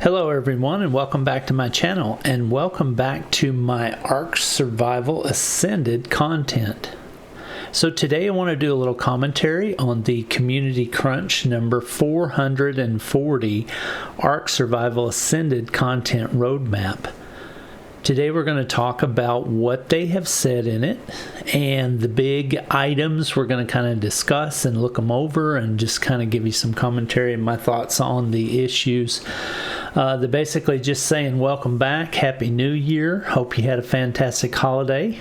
Hello everyone, and welcome back to my channel, and welcome back to my Ark Survival Ascended content. So today I want to do a little commentary on the Community Crunch number 440 Ark Survival Ascended content roadmap. Today we're going to talk about what they have said in it and the big items we're going to kind of discuss and look them over and just kind of give you some commentary and my thoughts on the issues. They're basically just saying welcome back, Happy New Year, hope you had a fantastic holiday.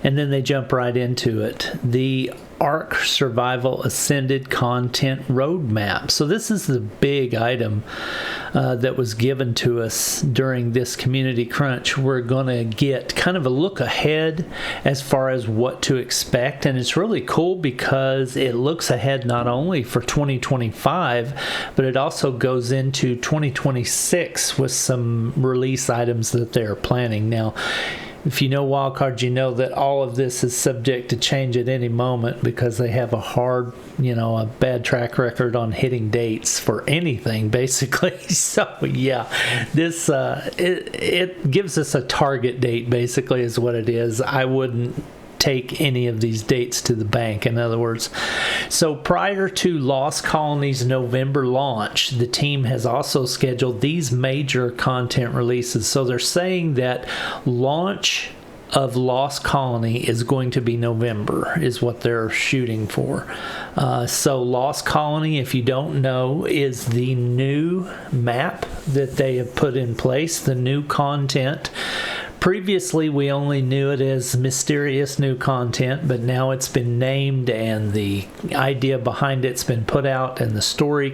And then they jump right into it. The Ark Survival Ascended content roadmap. So this is the big item that was given to us during this Community Crunch. We're going to get kind of a look ahead as far as what to expect. And it's really cool because it looks ahead not only for 2025, but it also goes into 2026 with some release items that they're planning. Now, if you know Wildcard, you know that all of this is subject to change at any moment because they have a bad track record on hitting dates for anything, basically. So, yeah, this it gives us a target date, basically, is what it is. I wouldn't take any of these dates to the bank, in other words. So prior to Lost Colony's November launch, the team has also scheduled these major content releases. So they're saying that launch of Lost Colony is going to be November, is what they're shooting for. So Lost Colony, if you don't know, is the new map that they have put in place, the new content. Previously, we only knew it as mysterious new content, but now it's been named and the idea behind it's been put out, and the story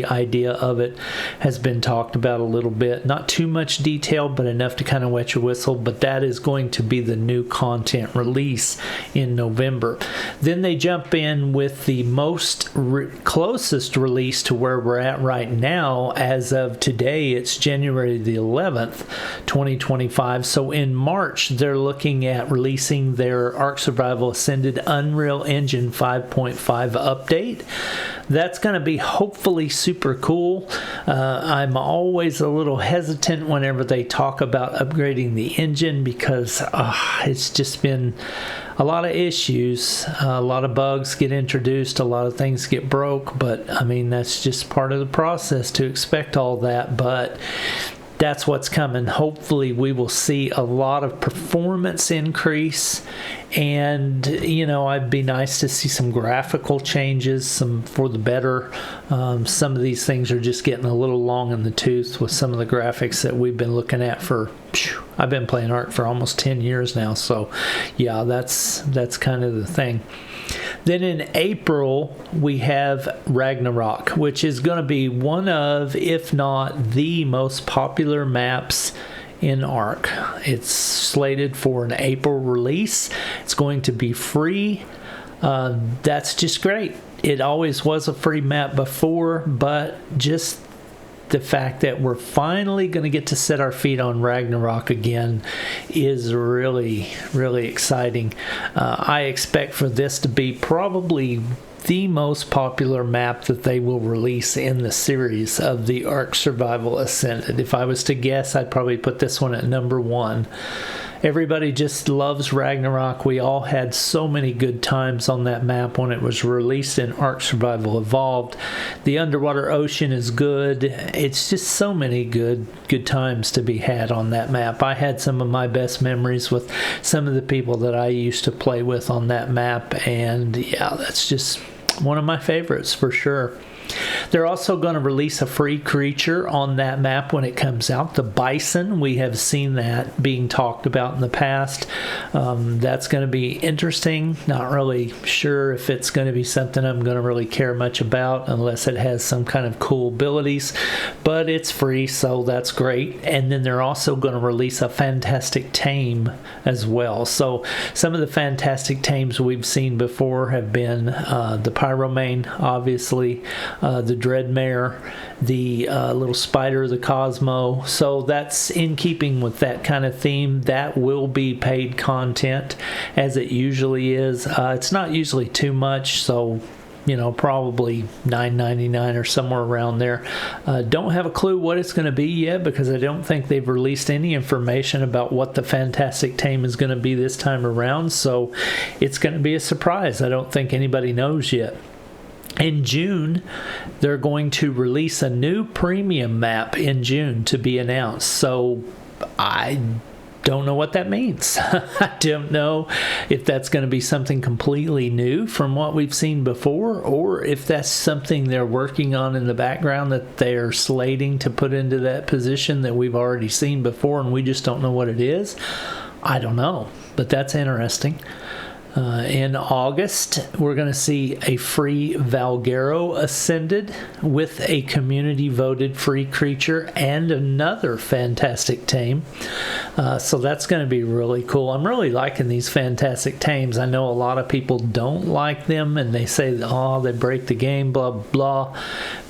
idea of it has been talked about a little bit. Not too much detail, but enough to kind of wet your whistle, but that is going to be the new content release in November. Then they jump in with the closest release to where we're at right now. As of today, it's January the 11th, 2025. So in March, they're looking at releasing their Ark Survival Ascended Unreal Engine 5.5 update. That's going to be hopefully super cool. I'm always a little hesitant whenever they talk about upgrading the engine because it's just been a lot of issues. A lot of bugs get introduced, a lot of things get broke, but I mean, that's just part of the process to expect all that. But that's what's coming. Hopefully we will see a lot of performance increase, and it'd be nice to see some graphical changes, some for the better. Some of these things are just getting a little long in the tooth with some of the graphics that we've been looking at I've been playing Ark for almost 10 years now, so yeah, that's kind of the thing. Then in April, we have Ragnarok, which is going to be one of, if not the most popular maps in Ark. It's slated for an April release. It's going to be free. That's just great. It always was a free map before, but just the fact that we're finally going to get to set our feet on Ragnarok again is really, really exciting. I expect for this to be probably the most popular map that they will release in the series of the Ark Survival Ascended. If I was to guess, I'd probably put this one at number 1. Everybody just loves Ragnarok. We all had so many good times on that map when it was released in Ark Survival Evolved. The underwater ocean is good. It's just so many good times to be had on that map. I had some of my best memories with some of the people that I used to play with on that map, and yeah, that's just one of my favorites for sure. They're also going to release a free creature on that map when it comes out, the bison. We have seen that being talked about in the past. That's going to be interesting. Not really sure if it's going to be something I'm going to really care much about unless it has some kind of cool abilities, but it's free, so that's great. And then they're also going to release a fantastic tame as well. So some of the fantastic tames we've seen before have been the Pyromane, obviously, the Dreadmare, the little spider, the Cosmo. So that's in keeping with that kind of theme. That will be paid content, as it usually is. It's not usually too much, so probably $9.99 or somewhere around there. Don't have a clue what it's going to be yet, because I don't think they've released any information about what the Fantastic Tame is going to be this time around, so it's going to be a surprise. I don't think anybody knows yet. In June, they're going to release a new premium map in June to be announced, so I don't know what that means. I don't know if that's going to be something completely new from what we've seen before, or if that's something they're working on in the background that they're slating to put into that position that we've already seen before and we just don't know what it is. I don't know, but that's interesting. In August, we're going to see a free Valguero Ascended with a community-voted free creature and another Fantastic Tame. So that's going to be really cool. I'm really liking these Fantastic Tames. I know a lot of people don't like them, and they say, oh, they break the game, blah, blah.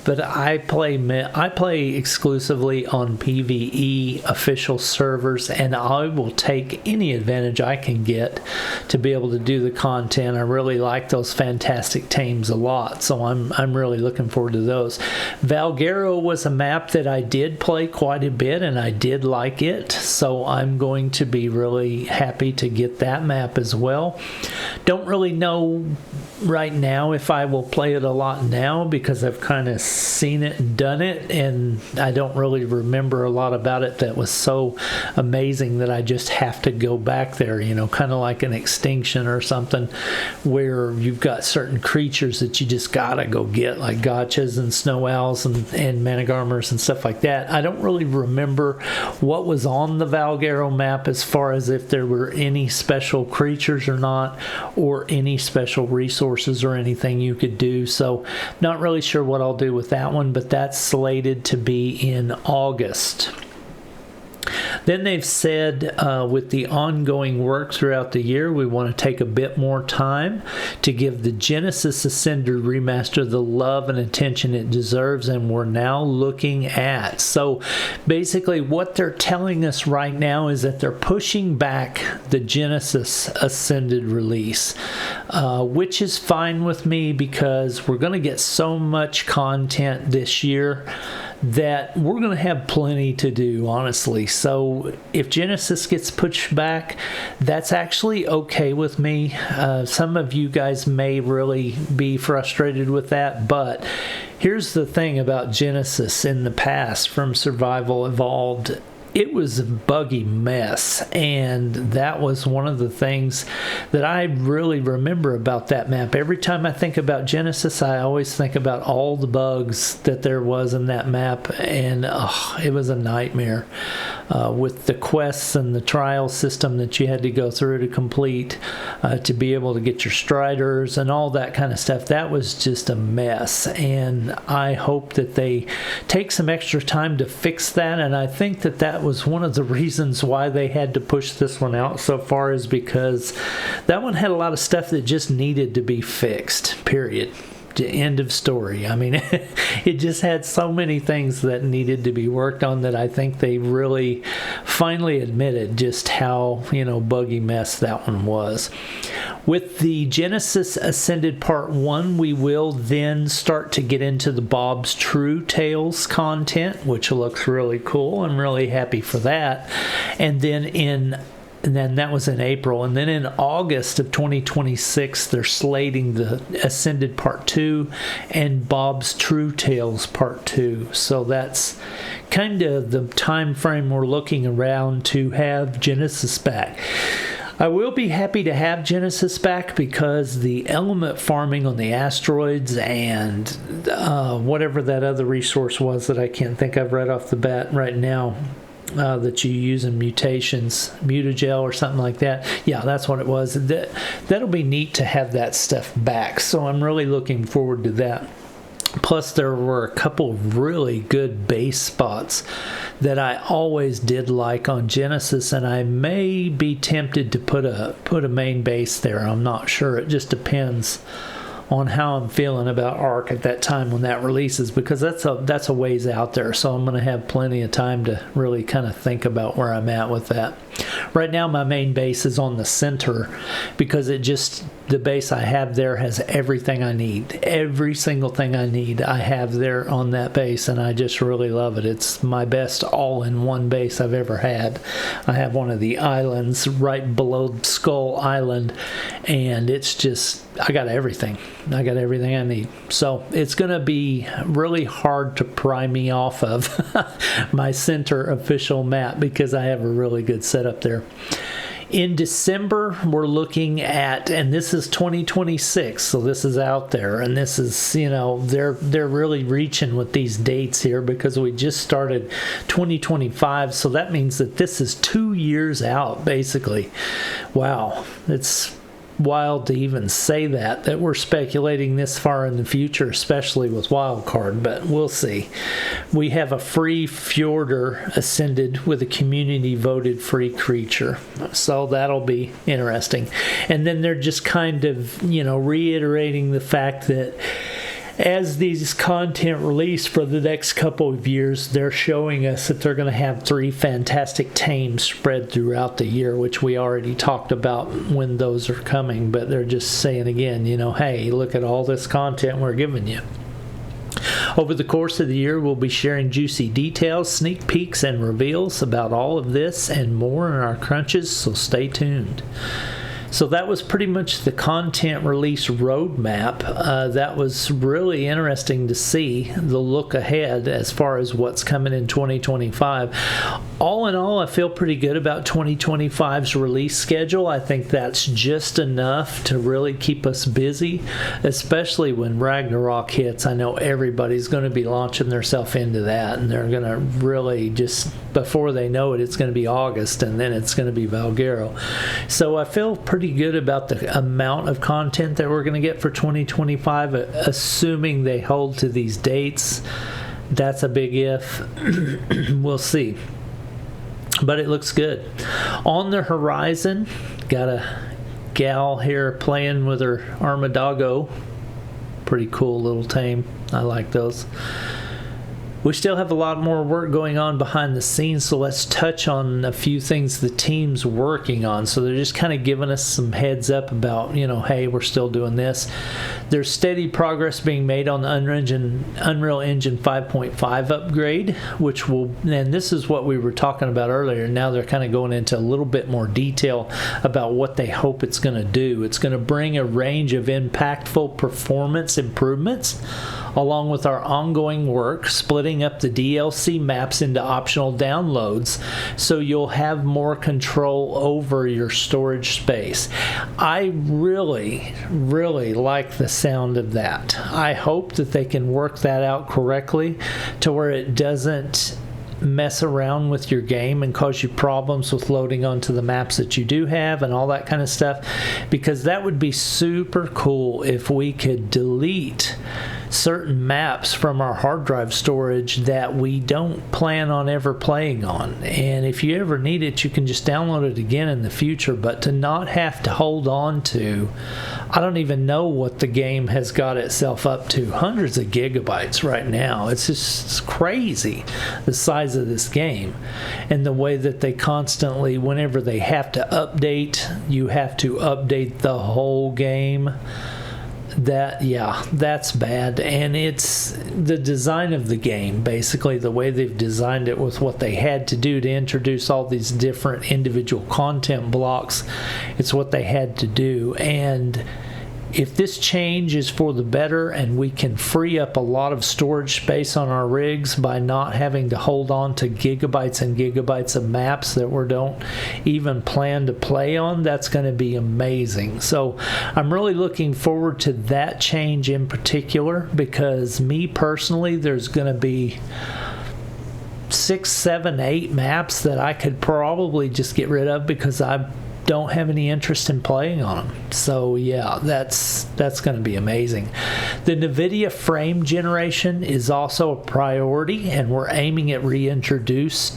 But I play exclusively on PvE official servers, and I will take any advantage I can get to be able to do the content. I really like those Fantastic Tames a lot, so I'm really looking forward to those. Valguero was a map that I did play quite a bit, and I did like it, so I'm going to be really happy to get that map as well. Don't really know right now if I will play it a lot now, because I've kind of seen it and done it, and I don't really remember a lot about it that was so amazing that I just have to go back there, kind of like an Extinction or something, where you've got certain creatures that you just gotta go get, like gotchas and snow owls and managarmers and stuff like that. I don't really remember what was on the Valguero map as far as if there were any special creatures or not, or any special resources or anything you could do, so not really sure what I'll do with that one, but that's slated to be in August. Then they've said with the ongoing work throughout the year, we want to take a bit more time to give the Genesis Ascender remaster the love and attention it deserves, and we're now looking at. So basically what they're telling us right now is that they're pushing back the Genesis Ascended release, which is fine with me, because we're going to get so much content this year that we're going to have plenty to do, honestly. So if Genesis gets pushed back, that's actually okay with me. Some of you guys may really be frustrated with that, but here's the thing about Genesis in the past from Survival Evolved. It was a buggy mess, and that was one of the things that I really remember about that map. Every time I think about Genesis, I always think about all the bugs that there was in that map, and it was a nightmare with the quests and the trial system that you had to go through to complete to be able to get your striders and all that kind of stuff. That was just a mess, and I hope that they take some extra time to fix that, and I think that was one of the reasons why they had to push this one out so far, is because that one had a lot of stuff that just needed to be fixed, period. End of story. I mean, it just had so many things that needed to be worked on that I think they really finally admitted just how, buggy mess that one was. With the Genesis Ascended Part 1, we will then start to get into the Bob's True Tales content, which looks really cool. I'm really happy for that. And then that was in April. And then in August of 2026, they're slating the Ascended Part 2 and Bob's True Tales Part 2. So that's kind of the time frame we're looking around to have Genesis back. I will be happy to have Genesis back, because the element farming on the asteroids and whatever that other resource was that I can't think of right off the bat right now, that you use in mutations, mutagel or something like that. Yeah, that's what it was. That'll be neat to have that stuff back. So I'm really looking forward to that. Plus, there were a couple of really good base spots that I always did like on Genesis, and I may be tempted to put a main base there. I'm not sure. It just depends on how I'm feeling about Ark at that time when that releases, because that's a ways out there, so I'm going to have plenty of time to really kind of think about where I'm at with that. Right now my main base is on the center, because it just the base I have there has everything I need. Every single thing I need I have there on that base, and I just really love it. It's my best all-in-one base I've ever had. I have one of the islands right below Skull Island, and it's just, I got everything. I got everything I need. So it's going to be really hard to pry me off of my center official map because I have a really good setup there. In December, we're looking at, and this is 2026, so this is out there, and this is, you know, they're really reaching with these dates here because we just started 2025, so that means that this is 2 years out, basically. Wow, it's wild to even say that we're speculating this far in the future, especially with Wildcard, but we'll see. We have a free Fjorder Ascended with a community voted free creature, so that'll be interesting. And then they're just kind of, you know, reiterating the fact that as these content release for the next couple of years, they're showing us that they're going to have 3 fantastic tames spread throughout the year, which we already talked about when those are coming, but they're just saying again, you know, hey, look at all this content we're giving you. Over the course of the year, we'll be sharing juicy details, sneak peeks, and reveals about all of this and more in our crunches, so stay tuned. So that was pretty much the content release roadmap. That was really interesting to see the look ahead as far as what's coming in 2025. All in all, I feel pretty good about 2025's release schedule. I think that's just enough to really keep us busy, especially when Ragnarok hits. I know everybody's going to be launching themselves into that, and they're going to really just, before they know it, it's going to be August, and then it's going to be Valguero. So I feel pretty good about the amount of content that we're going to get for 2025, assuming they hold to these dates. That's a big if. We'll see. But it looks good. On the horizon, got a gal here playing with her Armadago. Pretty cool little tame. I like those. We still have a lot more work going on behind the scenes, so let's touch on a few things the team's working on. So they're just kind of giving us some heads up about, you know, hey, we're still doing this. There's steady progress being made on the Unreal Engine 5.5 upgrade, which will, and this is what we were talking about earlier. Now they're kind of going into a little bit more detail about what they hope it's going to do. It's going to bring a range of impactful performance improvements, along with our ongoing work splitting up the DLC maps into optional downloads so you'll have more control over your storage space. I really, really like the sound of that. I hope that they can work that out correctly to where it doesn't mess around with your game and cause you problems with loading onto the maps that you do have and all that kind of stuff, because that would be super cool if we could delete certain maps from our hard drive storage that we don't plan on ever playing on. And if you ever need it, you can just download it again in the future, but to not have to hold on to, I don't even know what the game has got itself up to, hundreds of gigabytes right now. It's just crazy, the size of this game, and the way that they constantly, whenever they have to update, you have to update the whole game. That, yeah, that's bad. And it's the design of the game, basically the way they've designed it with what they had to do to introduce all these different individual content blocks. It's what they had to do. And if this change is for the better and we can free up a lot of storage space on our rigs by not having to hold on to gigabytes and gigabytes of maps that we don't even plan to play on, that's going to be amazing. So I'm really looking forward to that change in particular, because me personally, there's going to be 6, 7, 8 maps that I could probably just get rid of because I don't have any interest in playing on them. So yeah, that's going to be amazing. The NVIDIA frame generation is also a priority, and we're aiming at reintroduce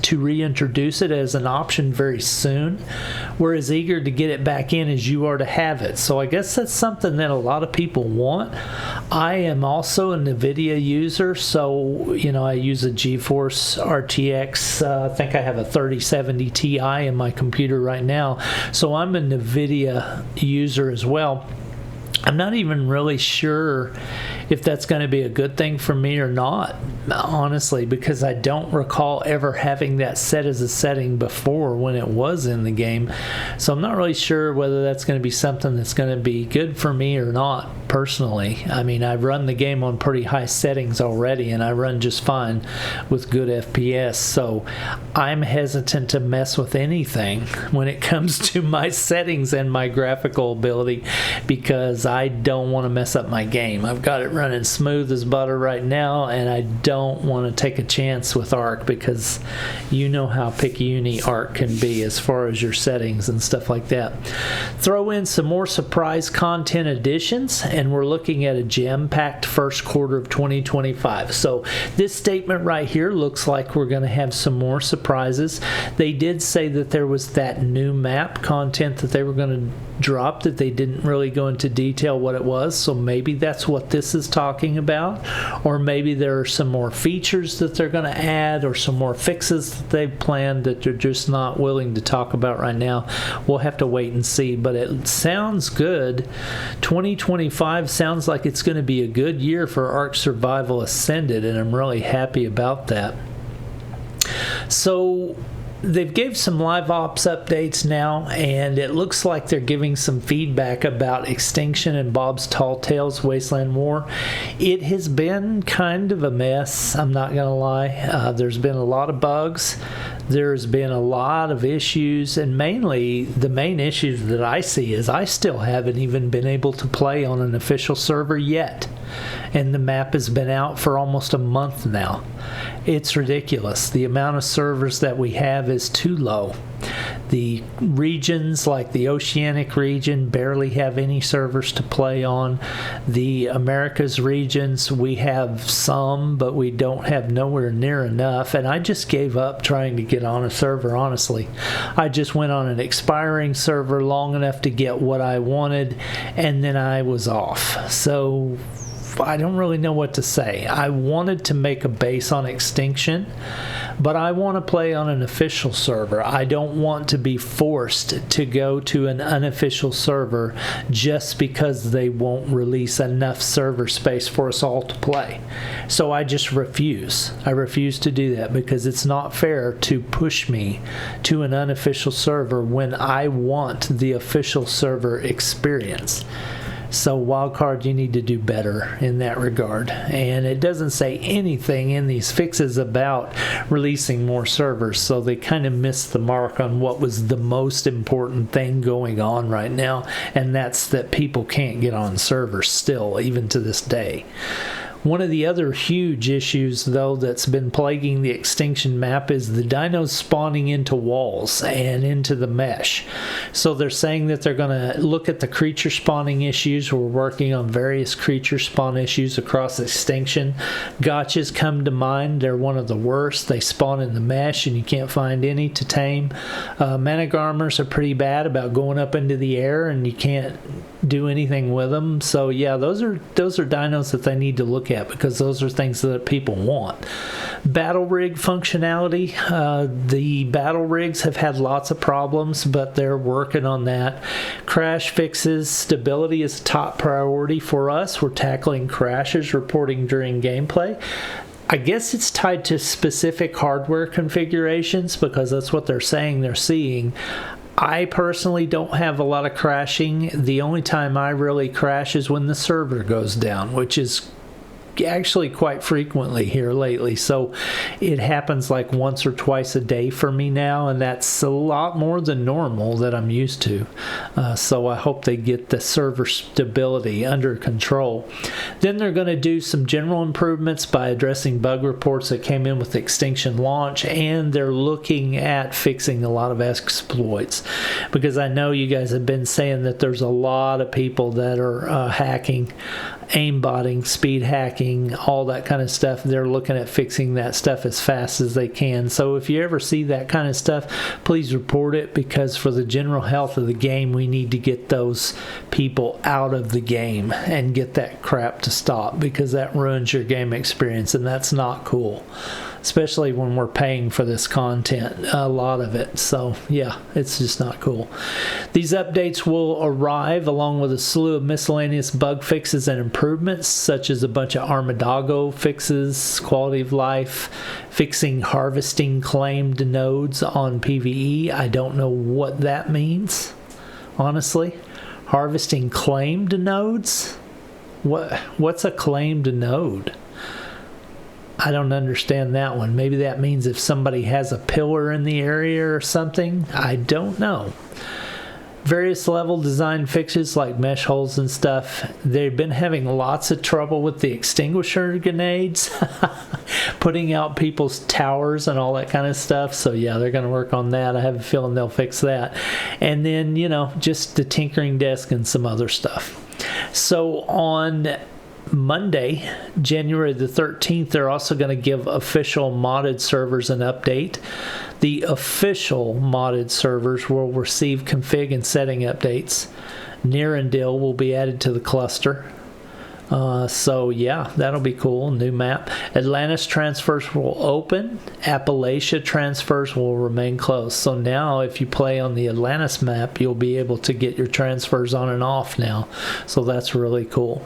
it as an option very soon. We're as eager to get it back in as you are to have it. So I guess that's something that a lot of people want. I am also a NVIDIA user, so you know, I use a GeForce RTX. I think I have a 3070 Ti in my computer right now. So I'm a NVIDIA user as well. I'm not even really sure if that's going to be a good thing for me or not, honestly, because I don't recall ever having that set as a setting before when it was in the game. So I'm not really sure whether that's going to be something that's going to be good for me or not, personally. I mean, I've run the game on pretty high settings already, and I run just fine with good FPS. So I'm hesitant to mess with anything when it comes to my settings and my graphical ability, because I don't want to mess up my game. I've got it running smooth as butter right now, and I don't want to take a chance with Arc, because you know how picky Arc can be as far as your settings and stuff like that. Throw in some more surprise content additions, and we're looking at a gem-packed first quarter of 2025. So this statement right here looks like we're going to have some more surprises. They did say that there was that new map content that they were going to drop, that they didn't really go into detail what it was, so maybe that's what this is talking about, or maybe there are some more features that they're going to add, or some more fixes that they've planned that they're just not willing to talk about right now. We'll have to wait and see, but it sounds good. 2025 sounds like it's going to be a good year for Ark Survival Ascended, and I'm really happy about that. So they've gave some live ops updates now, and it looks like they're giving some feedback about Extinction and Bob's Tall Tales Wasteland War. It has been kind of a mess, I'm not going to lie. There's been a lot of bugs. There's been a lot of issues, and mainly the main issues that I see is I still haven't even been able to play on an official server yet. And the map has been out for almost a month now. It's ridiculous. The amount of servers that we have is too low. The regions, like the Oceanic region, barely have any servers to play on. The Americas regions, we have some, but we don't have nowhere near enough. And I just gave up trying to get on a server, honestly. I just went on an expiring server long enough to get what I wanted, and then I was off. So I don't really know what to say. I wanted to make a base on Extinction, but I want to play on an official server. I don't want to be forced to go to an unofficial server just because they won't release enough server space for us all to play. So I just refuse. I refuse to do that, because it's not fair to push me to an unofficial server when I want the official server experience. So Wildcard, you need to do better in that regard. And it doesn't say anything in these fixes about releasing more servers, so they kind of missed the mark on what was the most important thing going on right now, and that's that people can't get on servers still, even to this day. One of the other huge issues, though, that's been plaguing the Extinction map is the dinos spawning into walls and into the mesh. So they're saying that they're going to look at the creature spawning issues. We're working on various creature spawn issues across Extinction. Gotchas come to mind. They're one of the worst. They spawn in the mesh and you can't find any to tame. Managarmers are pretty bad about going up into the air, and you can't do anything with them. So yeah, those are dinos that they need to look at, because those are things that people want. Battle rig functionality. The battle rigs have had lots of problems, but they're working on that. Crash fixes. Stability is a top priority for us. We're tackling crashes reporting during gameplay. I guess it's tied to specific hardware configurations, because that's what they're saying they're seeing. I personally don't have a lot of crashing. The only time I really crash is when the server goes down, which is actually quite frequently here lately. So it happens like once or twice a day for me now, and that's a lot more than normal that I'm used to. So I hope they get the server stability under control. Then they're going to do some general improvements by addressing bug reports that came in with the Extinction launch, and they're looking at fixing a lot of exploits, because I know you guys have been saying that there's a lot of people that are hacking, aimbotting, speed hacking, all that kind of stuff. They're looking at fixing that stuff as fast as they can. So if you ever see that kind of stuff, please report it, because for the general health of the game, we need to get those people out of the game and get that crap to stop, because that ruins your game experience, and that's not cool. especially when we're paying for this content, a lot of it. So yeah, it's just not cool. These updates will arrive along with a slew of miscellaneous bug fixes and improvements, such as a bunch of Armadago fixes, quality of life, fixing harvesting claimed nodes on PvE. I don't know what that means, honestly. Harvesting claimed nodes? What's a claimed node? I don't understand that one. Maybe that means if somebody has a pillar in the area or something. I don't know. Various level design fixes like mesh holes and stuff. They've been having lots of trouble with the extinguisher grenades, putting out people's towers and all that kind of stuff. So yeah, they're going to work on that. I have a feeling they'll fix that. And then, you know, just the tinkering desk and some other stuff. So on Monday, January the 13th, they're also going to give official modded servers an update. The official modded servers will receive config and setting updates. Nirendil will be added to the cluster. So yeah, that'll be cool. New map. Atlantis transfers will open. Appalachia transfers will remain closed. So now if you play on the Atlantis map, you'll be able to get your transfers on and off now. So that's really cool.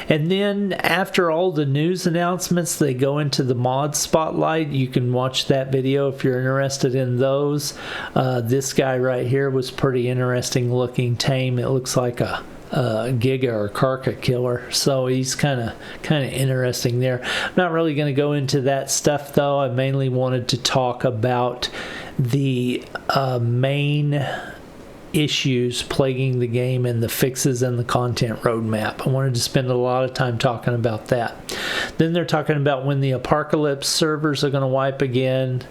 And then after all the news announcements, they go into the mod spotlight. You can watch that video if you're interested in those. This guy right here was pretty interesting looking, tame. It looks like a Giga or Karka killer, so he's kind of interesting there. I'm not really going to go into that stuff though. I mainly wanted to talk about the main issues plaguing the game and the fixes and the content roadmap. I wanted to spend a lot of time talking about that. Then they're talking about when the Apocalypse servers are going to wipe again.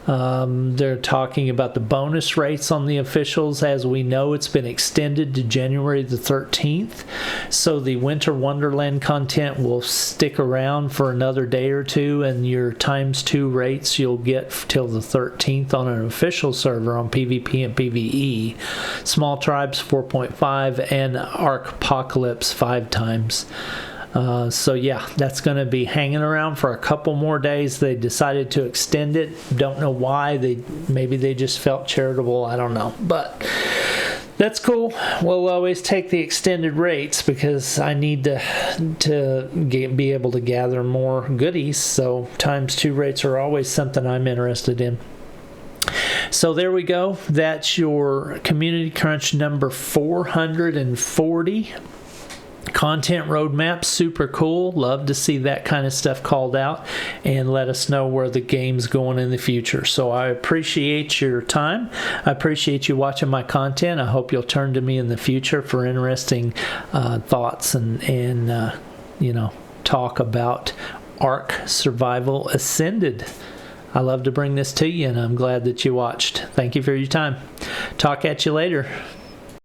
They're talking about the bonus rates on the officials. As we know, it's been extended to January the 13th. So the Winter Wonderland content will stick around for another day or two, and your ×2 rates you'll get till the 13th on an official server on PvP and PvE. Small Tribes 4.5 and Arcpocalypse 5 times. So yeah, that's going to be hanging around for a couple more days. They decided to extend it. Don't know why. Maybe they just felt charitable. I don't know. But that's cool. We'll always take the extended rates because I need to be able to gather more goodies. So ×2 rates are always something I'm interested in. So there we go. That's your Community Crunch number 440. Content roadmap, super cool. Love to see that kind of stuff called out and let us know where the game's going in the future. So I appreciate your time. I appreciate you watching my content. I hope you'll turn to me in the future for interesting thoughts and you know, talk about Ark Survival Ascended. I love to bring this to you, and I'm glad that you watched. Thank you for your time. Talk at you later.